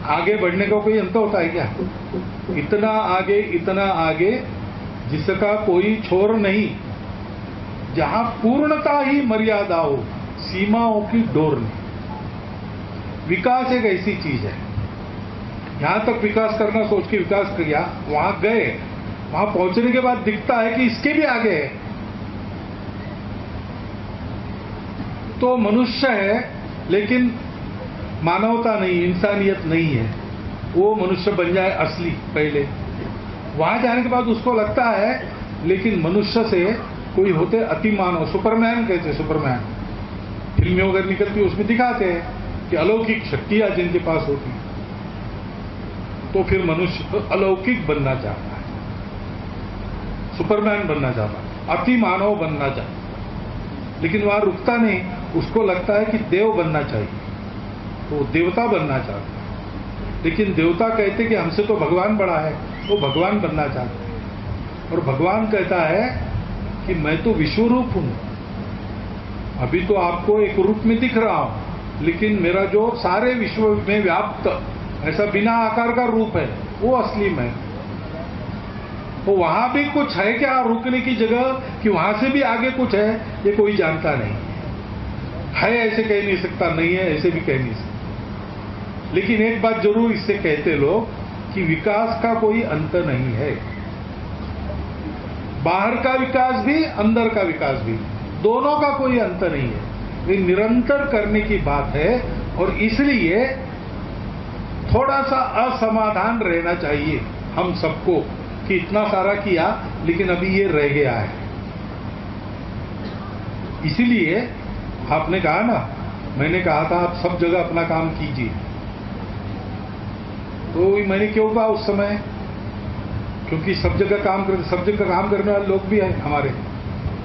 आगे बढ़ने का कोई अंत होता है क्या? इतना आगे जिसका कोई छोर नहीं, जहां पूर्णता ही मर्यादा हो, सीमाओं की डोर नहीं। विकास एक ऐसी चीज है, यहां तक विकास करना सोच के विकास किया, वहां गए, वहां पहुंचने के बाद दिखता है कि इसके भी आगे है। तो मनुष्य है लेकिन मानवता नहीं, इंसानियत नहीं है। वो मनुष्य बन जाए असली पहले, वहां जाने के बाद उसको लगता है लेकिन मनुष्य से कोई होते अति मानव, सुपरमैन कहते हैं, सुपरमैन फिल्में वगैरह निकलती है उसमें दिखाते हैं कि अलौकिक शक्तियां जिनके पास होती, तो फिर मनुष्य अलौकिक बनना चाहता है, सुपरमैन बनना चाहता है, अति मानव बनना चाहता है। लेकिन वहां रुकता नहीं, उसको लगता है कि देव बनना चाहिए, तो देवता बनना चाहता है। लेकिन देवता कहते कि हमसे तो भगवान बड़ा है, वो भगवान बनना चाहता है। और भगवान कहता है कि मैं तो विश्वरूप हूं, अभी तो आपको एक रूप में दिख रहा हूं, लेकिन मेरा जो सारे विश्व में व्याप्त ऐसा बिना आकार का रूप है, वो असली मैं। तो वहां भी कुछ है क्या रुकने की जगह, कि वहां से भी आगे कुछ है, ये कोई जानता नहीं है। ऐसे कह नहीं सकता, नहीं है ऐसे भी कह नहीं सकता। लेकिन एक बात जरूर इससे कहते लोग कि विकास का कोई अंत नहीं है। बाहर का विकास भी, अंदर का विकास भी, दोनों का कोई अंत नहीं है। ये निरंतर करने की बात है। और इसलिए थोड़ा सा असमाधान रहना चाहिए हम सबको कि इतना सारा किया लेकिन अभी ये रह गया है। इसीलिए आपने कहा ना, मैंने कहा था आप सब जगह अपना काम कीजिए, तो मैंने क्यों कहा उस समय, क्योंकि सब जगह काम करने वाले लोग भी हैं हमारे।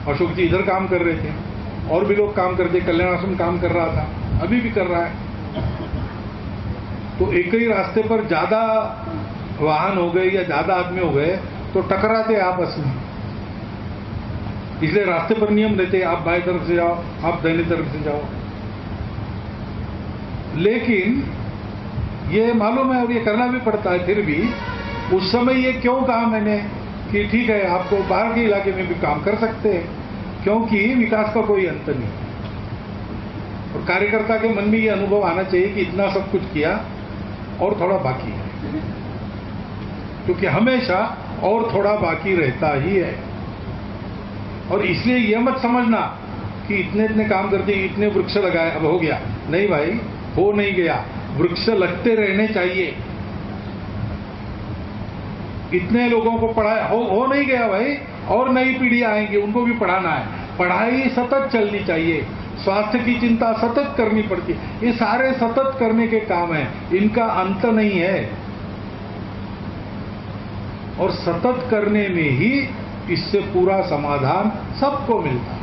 अशोक जी इधर काम कर रहे थे, और भी लोग काम कर रहे थे, कल्याण आश्रम काम कर रहा था, अभी भी कर रहा है। तो एक ही रास्ते पर ज्यादा वाहन हो गए या ज्यादा आदमी हो गए तो टकराते आपस में। इसलिए रास्ते पर नियम रहते, आप बाएं तरफ से जाओ, आप दाहिने तरफ से जाओ। लेकिन ये मालूम है और ये करना भी पड़ता है। फिर भी उस समय ये क्यों कहा मैंने कि ठीक है आपको बाहर के इलाके में भी काम कर सकते हैं, क्योंकि विकास का कोई अंत नहीं। और कार्यकर्ता के मन में ये अनुभव आना चाहिए कि इतना सब कुछ किया और थोड़ा बाकी है, क्योंकि हमेशा और थोड़ा बाकी रहता ही है। और इसलिए यह मत समझना कि इतने इतने काम करते, इतने वृक्ष लगाए अब हो गया, नहीं भाई, हो नहीं गया। वृक्ष लगते रहने चाहिए। इतने लोगों को पढ़ाया, हो नहीं गया भाई, और नई पीढ़ी आएंगी, उनको भी पढ़ाना है। पढ़ाई सतत चलनी चाहिए, स्वास्थ्य की चिंता सतत करनी पड़ती है। ये सारे सतत करने के काम हैं, इनका अंत नहीं है। और सतत करने में ही इससे पूरा समाधान सबको मिलता है।